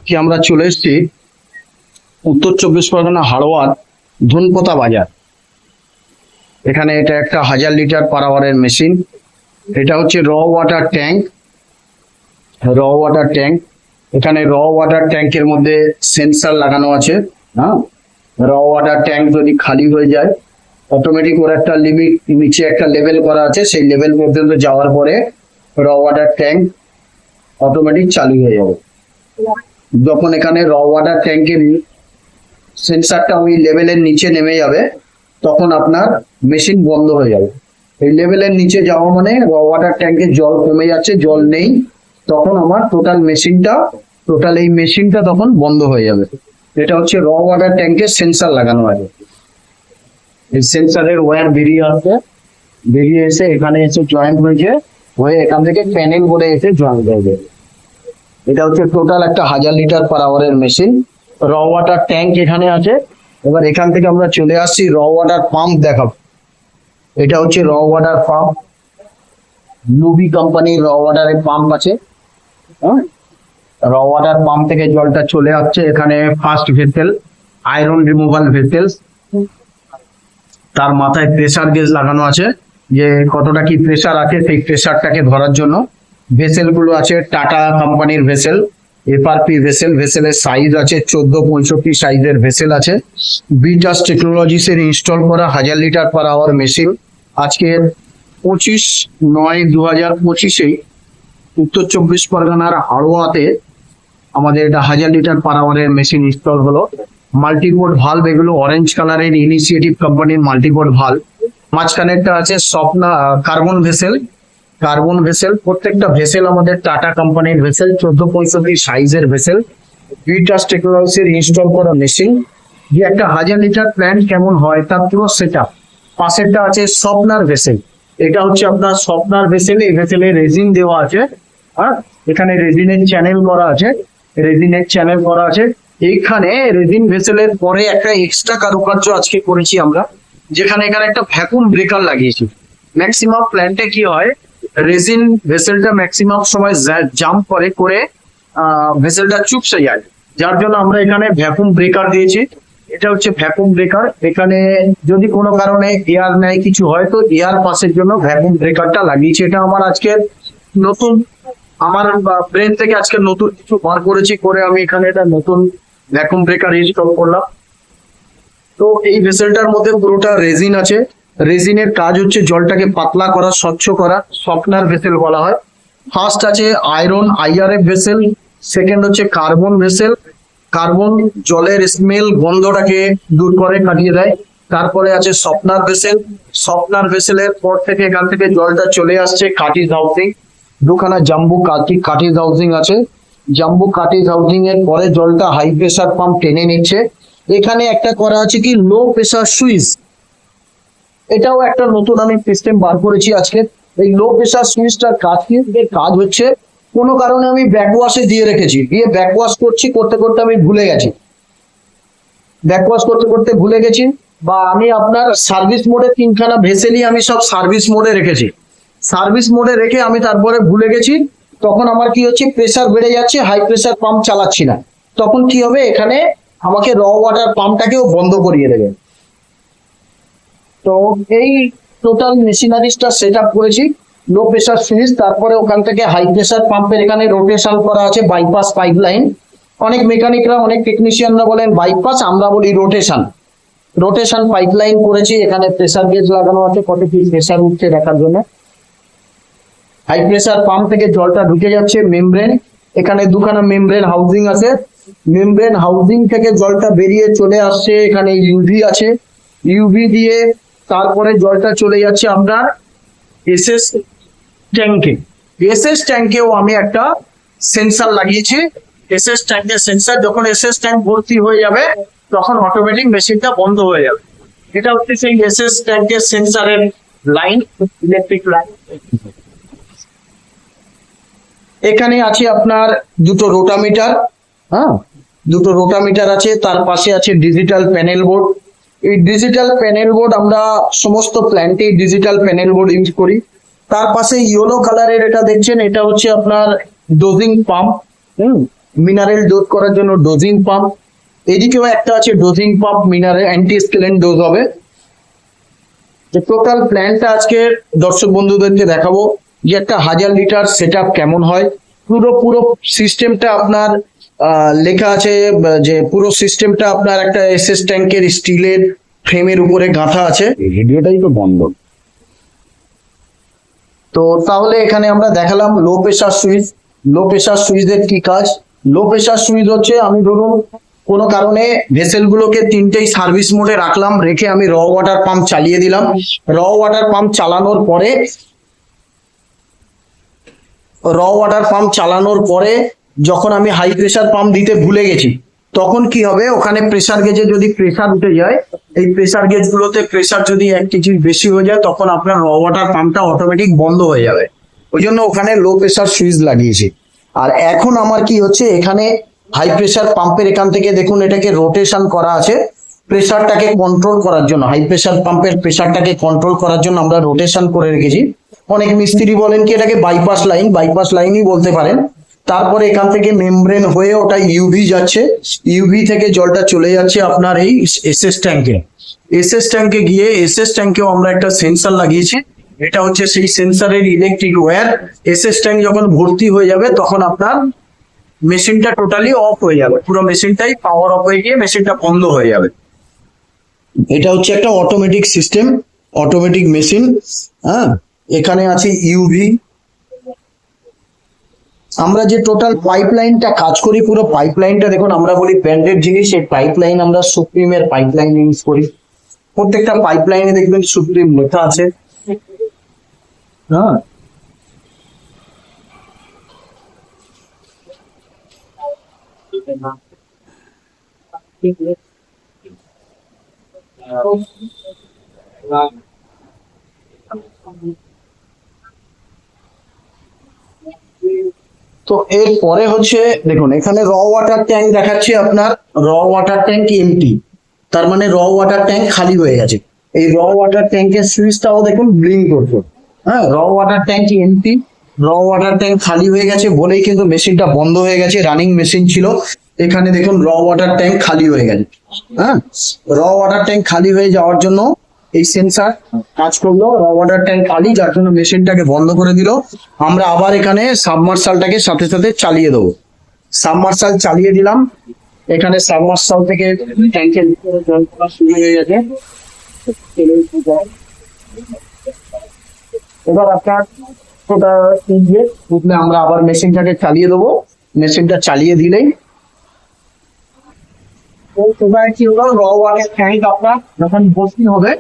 কি আমরা চলে এসেছি উত্তর চব্বিশ পরগনা হাড়োয়ার ধনপোতা বাজার। এখানে এটা একটা 1000 লিটার পার আওয়ারের মেশিন। এটা হচ্ছে র ওয়াটার ট্যাঙ্ক। এখানে র ওয়াটার ট্যাঙ্কের মধ্যে সেন্সর লাগানো আছে। হ্যাঁ, র ওয়াটার ট্যাঙ্ক যদি খালি হয়ে যায় অটোমেটিক ওর একটা লিমিট, নিচে একটা লেভেল করা আছে, সেই লেভেল পর্যন্ত যাওয়ার পরে র ওয়াটার ট্যাঙ্ক অটোমেটিক চালু হয়ে যাবে। যখন এখানে র ওয়াটার ট্যাঙ্কের সেন্সারটা ওই লেভেলের নিচে নেমে যাবে তখন আপনার মেশিন বন্ধ হয়ে যাবে। এই লেভেলের নিচে যাওয়া মানে র ওয়াটার ট্যাঙ্কে জল কমে যাচ্ছে, জল নেই, তখন আমার টোটাল এই মেশিনটা তখন বন্ধ হয়ে যাবে। এটা হচ্ছে র ওয়াটার ট্যাঙ্কের সেন্সার লাগানো আছে। এই সেন্সারের ওয়্যার বেরিয়ে এসে এখানে এসে জয়েন্ট হয়ে এখান থেকে প্যানেল করে এসে জয়েন্ট হয়ে যাবে। এটা হচ্ছে টোটাল একটা 1000 লিটার পার আওয়ারের মেশিন। র ওয়াটার ট্যাঙ্ক এখানে আছে। এবার এখান থেকে আমরা চলে আসছি র ওয়াটার পাম্প দেখাবো। এটা হচ্ছে র ওয়াটার পাম্প, লুবি কোম্পানির র ওয়াটারের পাম্প আছে। হ্যাঁ, র ওয়াটার পাম্প থেকে জলটা চলে আসছে এখানে first vessel, iron removal vessels. তার মাথায় প্রেসার গেজ লাগানো আছে, যে কতটা কি প্রেসার আছে সেই প্রেসারটাকে ধরার জন্য। ভেসেল গুলো আছে টাটা কোম্পানির ভেসেল, এফআরপি ভেসেল। ভেসেলের সাইজ আছে 14-65 সাইজের ভেসেল আছে। বিটাস টেকনোলজিস এর ইনস্টল করা 1000 লিটার পার আওয়ার মেশিন। আজকে 25/9/2025 উত্তর চব্বিশ পরগনার হাড়োয়াতে আমাদের এটা 1000 লিটার পার আওয়ারের মেশিন ইনস্টল হলো। মাল্টিপোর্ট ভালভ, এগুলো অরেঞ্জ কালারের ইনিশিয়েটিভ কোম্পানির মাল্টিপোর্ট ভালভ। মাঝখানেরটা আছে কার্বন ভেসেল। প্রত্যেকটা ভেসেল আমাদের টাটা কোম্পানির ভেসেল, 14-65 সাইজের ভেসেল। বিটাস টেকনোলজিস এর ইনস্টল করা মেশিন। যে একটা 1000 লিটার প্ল্যান্ট কেমন হয় তার পুরো সেটআপ। পাশেরটা আছে স্বপ্নার ভেসেল। এটা হচ্ছে আপনার স্বপ্নার ভেসেল। এই ভেসেলে রেজিন দেওয়া আছে। আর এখানে রেজিনের চ্যানেল করা আছে। এইখানে রেজিন ভেসেলের পরে একটা এক্সট্রা কারুকার্য আজকে করেছি আমরা, যেখানে এখানে একটা ভ্যাকুম ব্রেকার লাগিয়েছি। ম্যাক্সিমাম প্ল্যান্টে কি হয়, রেজিন ভেসেলটা ম্যাক্সিমাম সময় জাম্প করে ভেসেলটা চুপসে যায়, যার জন্য আমরা এখানে ভ্যাকুম ব্রেকার দিয়েছি। এটা হচ্ছে ভ্যাকুম ব্রেকার। এখানে যদি কোনো কারণে এয়ার নেয় কিছু হয় তো এয়ার পাসের জন্য ভ্যাকুম ব্রেকারটা লাগিয়েছি। এটা আমার আজকে নতুন, আমার ব্রেন থেকে আজকে নতুন কিছু বার করেছি, করে আমি এখানে এটা নতুন ভ্যাকুম ব্রেকার ইনস্টল করলাম। তো এই ভেসেলটার মধ্যে পুরোটা রেজিন আছে। রেজিনের কাজ হচ্ছে জলটাকে পাতলা করা, স্বচ্ছ করা, সফটনার ভেসেল বলা হয়। ফার্স্ট আছে আয়রন আইআরএফ ভেসেল, সেকেন্ড হচ্ছে কার্বন ভেসেল। কার্বন জলের স্মেল, গন্ধটাকে দূর করে, কাটিয়ে দেয়। তারপরে আছে সফটনার ভেসেলের পর থেকে এখান থেকে জলটা চলে আসছে কাটিজ হাউজিং। দুখানা জাম্বু কাটিজ হাউজিং আছে। জাম্বু কাটিজ হাউজিং এর পরে জলটা হাই প্রেসার পাম্প টেনে নিচ্ছে। এখানে একটা করা আছে কি লো প্রেসার সুইচ, এটাও একটা নতুন আমি সিস্টেম বার করেছি আজকে। এই লো প্রেসার সুইচটার কাজ হচ্ছে, কোনো কারণে আমি ব্যাকওয়াশে দিয়ে রেখেছি, ব্যাকওয়াশ করতে আমি ভুলে গেছি, বা আমি আপনার সার্ভিস মোডে 3খানা ভেসেলই আমি সব সার্ভিস মোডে রেখেছি। সার্ভিস মোডে রেখে আমি তারপরে ভুলে গেছি, তখন আমার কি হচ্ছে, প্রেসার বেড়ে যাচ্ছে, হাই প্রেসার পাম্প চালাচ্ছি না। তখন কি হবে, এখানে আমাকে র ওয়াটার পাম্পটাকেও বন্ধ করিয়ে দেবে। তো এই টোটাল মেশিনারিজটা সেট আপ করেছি। লো প্রেসার সুইচ, তারপরে ওখান থেকে হাই প্রেসার পাম্পের এখানে রোটেশন করা আছে বাইপাস পাইপলাইন। অনেক মেকানিকরা, অনেক টেকনিশিয়ানরা বলেন বাইপাস, আমরা বলি রোটেশন পাইপলাইন করেছি। এখানে প্রেসার গেজ লাগানো আছে, কত কি প্রেসার উঠছে দেখার জন্য। হাই প্রেসার পাম্প থেকে জলটা ঢুকে যাচ্ছে মেমব্রেন। এখানে দুখানা মেমব্রেন হাউজিং আছে। মেমব্রেন হাউজিং থেকে জলটা বেরিয়ে চলে আসছে, এখানে ইউভি আছে। ইউভি দিয়ে তারপরে জলটা চলে যাচ্ছে আপনার এসএস ট্যাঙ্কেও আমি একটা সেন্সর লাগিয়েছি। এসএস ট্যাঙ্কের সেন্সর, যখন এসএস ট্যাঙ্ক ভর্তি হয়ে যাবে তখন অটোমেটিক মেশিনটা বন্ধ হয়ে যাবে। এটা হচ্ছে সেই এসএস ট্যাঙ্কের সেন্সরের লাইন, ইলেকট্রিক লাইন। এখানে আছে আপনার দুটো রোটামিটার আছে। তার পাশে আছে ডিজিটাল প্যানেল বোর্ড। এই ডিজিটাল প্যানেল বোর্ড আমরা সমস্ত প্ল্যান্টে ডিজিটাল প্যানেল বোর্ড ইউজ করি। তার পাশে ইয়েলো কালারের এটা দেখছেন, এটা হচ্ছে আপনার ডোজিং পাম্প। মিনারেল ডোজ করার জন্য ডোজিং পাম্প, এদিকেও একটা আছে dosing pump, mineral antiscalant dose হবে। যে টোটাল প্ল্যানটা আজকে দর্শক বন্ধুদেরকে দেখাবো যে একটা 1000 লিটার সেট কেমন হয়। পুরো পুরো সিস্টেমটা আপনার লেখা আছে, যে পুরো সিস্টেমটা আপনার একটা এসএস ট্যাঙ্কের স্টিলের ফ্রেমের উপরে গাঁথা আছে। ভিডিওটাই তো বন্ধ। তো তাহলে এখানে আমরা দেখালাম low pressure switch. Low pressure সুইচের কি কাজ? লো প্রেসার সুইচ হচ্ছে, আমি ধরুন কোনো কারণে ভেসেল গুলোকে তিনটেই সার্ভিস মোডে রাখলাম, রেখে আমি র ওয়াটার পাম্প চালিয়ে দিলাম। র ওয়াটার পাম্প চালানোর পরে যখন আমি হাই প্রেসার পাম্প দিতে ভুলে গেছি, তখন কি হবে, ওখানে প্রেসার গেজে যদি প্রেসার উঠে যায়, এই প্রেসার গেজ গুলোতে প্রেসার যদি 1 কেজি বেশি হয়ে যায়, তখন আপনার র ওয়াটার পাম্পটা অটোমেটিক বন্ধ হয়ে যাবে। ওই জন্য ওখানে লো প্রেসার সুইচ লাগিয়েছি। আর এখন আমার কি হচ্ছে, এখানে হাই প্রেসার পাম্পের এখান থেকে দেখুন এটাকে রোটেশন করা আছে প্রেসারটাকে কন্ট্রোল করার জন্য। হাই প্রেসার পাম্পের প্রেসারটাকে কন্ট্রোল করার জন্য আমরা রোটেশন করে রেখেছি। অনেক মিস্ত্রি বলেন কি এটাকে বাইপাস লাইনই বলতে পারেন। তারপরে এখান থেকে মেমব্রেন হয়ে ওটা ইউভি যাচ্ছে, ইউভি থেকে জলটা চলে যাচ্ছে আপনার এই এসএস ট্যাঙ্কে গিয়ে এসএস ট্যাঙ্কেও আমরা একটা সেন্সর লাগিয়েছি। এটা হচ্ছে সেই সেন্সরের ইলেকট্রিক ওয়্যার। এসএস ট্যাঙ্ক যখন ভর্তি হয়ে যাবে তখন আপনার মেশিনটা টোটালি অফ হয়ে যাবে, পুরো মেশিনটাই পাওয়ার অফ হয়ে গিয়ে মেশিনটা বন্ধ হয়ে যাবে। এটা হচ্ছে একটা অটোমেটিক সিস্টেম, অটোমেটিক মেশিন। হ্যাঁ, এখানে আছে ইউভি। আমরা যে টোটাল পাইপলাইনটা কাজ করি, পুরো পাইপলাইনটা দেখুন, আমরা বলি ব্র্যান্ডেড জিনিস। এই পাইপলাইন আমরা সুপ্রিমের পাইপলাইন ইউজ করি। প্রত্যেকটা পাইপলাইনে দেখবেন সুপ্রিম লেখা আছে। হ্যাঁ, তো এরপরে হচ্ছে দেখুন এখানে র ওয়াটার ট্যাঙ্ক দেখাচ্ছে আপনার। র ওয়াটার ট্যাঙ্ক এমটি, তার মানে র ওয়াটার ট্যাঙ্ক খালি হয়ে গেছে। এই র ওয়াটার ট্যাঙ্কের সুইচটাও দেখুন ব্লিঙ্ক করছে। হ্যাঁ, র ওয়াটার ট্যাঙ্ক এমটি, র ওয়াটার ট্যাঙ্ক খালি হয়ে গেছে বলেই কিন্তু মেশিনটা বন্ধ হয়ে গেছে। রানিং মেশিন ছিল। এখানে দেখুন র ওয়াটার ট্যাঙ্ক খালি হয়ে গেছে। হ্যাঁ, র ওয়াটার ট্যাঙ্ক খালি হয়ে যাওয়ার জন্য এই সেন্সর কাজ করলো। র ওয়াটার ট্যাঙ্ক খালি, যার জন্য মেশিনটাকে বন্ধ করে দিল। আমরা আবার এখানে সাবমার্সালটাকে সাথে সাথে চালিয়ে দেবো। সাবমার্সাল চালিয়ে দিলাম। এখানে সাবমার্সাল থেকে ট্যাঙ্কের জল পড়া শুরু হয়ে গেছে। এবার আপনার ওটা উঠলে আমরা আবার মেশিনটাকে চালিয়ে দেবো। মেশিনটা চালিয়ে দিলেই কি হলো, র ওয়াটার ট্যাঙ্ক আপনার যখন ভর্তি হবে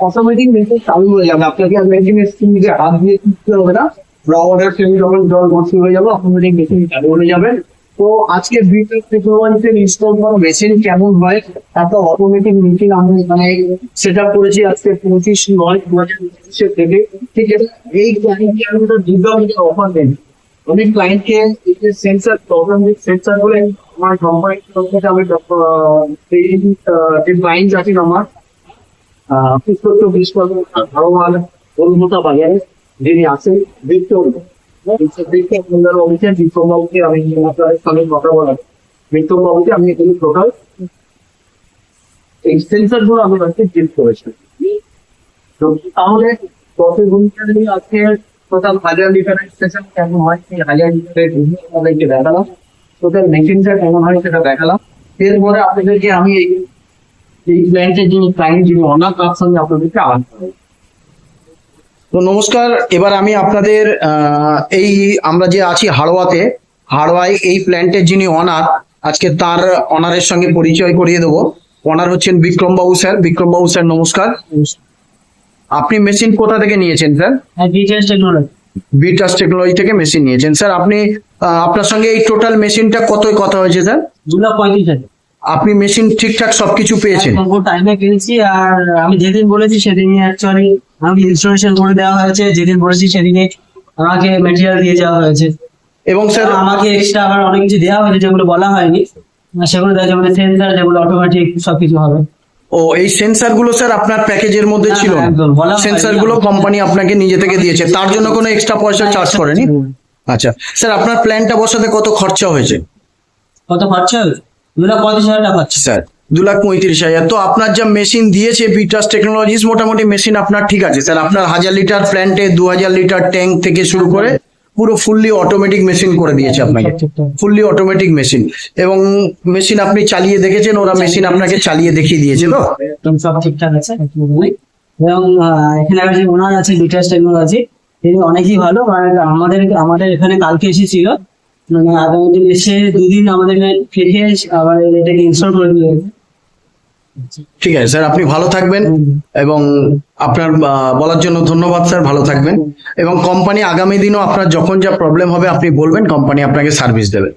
অটোমেটিক মেশিন চালু হয়ে যাবে। আপনাকে আর মেশিনের স্ক্রিন দিয়ে হাত দিয়ে টিপতে হবে না। র ওয়াটার ট্যাঙ্ক যখন জল ভর্তি হয়ে যাবে অটোমেটিক মেশিন চালু হয়ে যাবে। তো আজকে বিটেক টেকনোলজিতে ইনস্টল করা মেশিন কেমন হয়, একটা অটোমেটিক মেশিন আমি সেট আপ করেছি আজকে 25/9/2025 থেকে। ঠিক আছে, এই ক্লায়েন্টকে আমি একটা ডিসকাউন্ট অফার দেন। অনেক ক্লায়েন্টকে সেন্সার প্রবলেম, সেন্সার গুলো আমার কোম্পানির তরফ থেকে আমি যে ক্লায়েন্ট আছেন আমার 24/7 ধারোয়াল কলকাতা বাজারে যিনি আছেন বিক্রমবাবুকে আমি আপনার সঙ্গে কথা বলার, বিক্রমবাবুকে আমি এখানে টোটাল এই সেন্সার গুলো আমি আজকে চেঞ্জ করেছি। তো তাহলে আজকে টোটাল 1000 লিটারের স্টেশন কেমন হয়, সেই 1000 লিটারের আপনাদেরকে দেখালাম। টোটাল মেশিনটা কেমন হয় সেটা দেখালাম। এরপরে আপনাদেরকে আমি এই প্ল্যান্টের যিনি ক্লায়েন্ট, যিনি অনার, তার সঙ্গে আপনাদেরকে আলাপ করবো। তো নমস্কার, এবার আমি আপনাদের এই আমরা যে আছি হাড়োয়ায় এই প্ল্যান্টের যিনি অনার, আজকে তার অনারের সঙ্গে পরিচয় করিয়ে দেবো। অনার হচ্ছেন বিক্রমবাবু স্যার। বিক্রমবাবু স্যার নমস্কার। আপনি মেশিন কোথা থেকে নিয়েছেন স্যার? বিটাস টেকনোলজি থেকে মেশিন নিয়েছেন স্যার। আপনি আপনার সঙ্গে এই টোটাল মেশিনটা কত কথা হয়েছে স্যার? 2,35,000। আপনি মেশিন ঠিকঠাক সবকিছু পেয়েছেন? টাইমে কিনেছি, আর আমি যেদিন বলেছি সেদিনই অ্যাকচুয়ালি আমাকে ইনস্টলেশন করে দেওয়া হয়েছে। যেদিন বলেছি সেদিনে আমাকে মেটেরিয়াল দিয়ে যাওয়া হয়েছে। এবং স্যার আমাকে এক্সট্রা আবার অনেক কিছু দেওয়া হয়েছে যেগুলো বলা হয়নি, সেগুলো দেওয়া যাবে, সেন্সার যেগুলো অটোমেটিক সবকিছু হবে। ও, এই সেন্সর গুলো স্যার আপনার প্যাকেজের মধ্যে ছিল? একদম বলা হয়নি। সেন্সর গুলো কোম্পানি আপনাকে নিজে থেকে দিয়েছে, তার জন্য কোনো এক্সট্রা পয়সা চার্জ করেনি? আচ্ছা স্যার, আপনার প্ল্যানটা বসাতে কত খরচা হয়েছে? কত খরচা হবে? 2,35,000 টাকা খরচা। স্যার 2,35,000। তো আপনার যা মেশিন দিয়েছে বিটাস টেকনোলজিস, মোটামুটি মেশিন আপনার ঠিক আছে স্যার। আপনার 1000 লিটার প্ল্যান্টে 2000 লিটার ট্যাঙ্ক থেকে শুরু করে পুরো ফুললি অটোমেটিক মেশিন করে দিয়েছে আপনাকে, ফুললি অটোমেটিক মেশিন। এবং মেশিন আপনি চালিয়ে দেখেছেন, ওরা মেশিন আপনাকে চালিয়ে দেখিয়ে দিয়েছে তো? একদম সব ঠিকঠাক আছে। এবং এখানে যে ওনার আছে বিটাস টেকনোলজি, তিনি অনেকই ভালো। আর আমাদের এখানে কালকে এসেছিল, মানে আগামী দিন এসে 2 দিন আমাদের ফিরে আবার এটাকে ইনস্টল করে দিয়ে গেছে। ঠিক আছে স্যার, আপনি ভালো থাকবেন এবং আপনার বলার জন্য ধন্যবাদ স্যার, ভালো থাকবেন। এবং কোম্পানি আগামী দিনও আপনার যখন যা প্রবলেম হবে আপনি বলবেন, কোম্পানি আপনাকে সার্ভিস দেবে।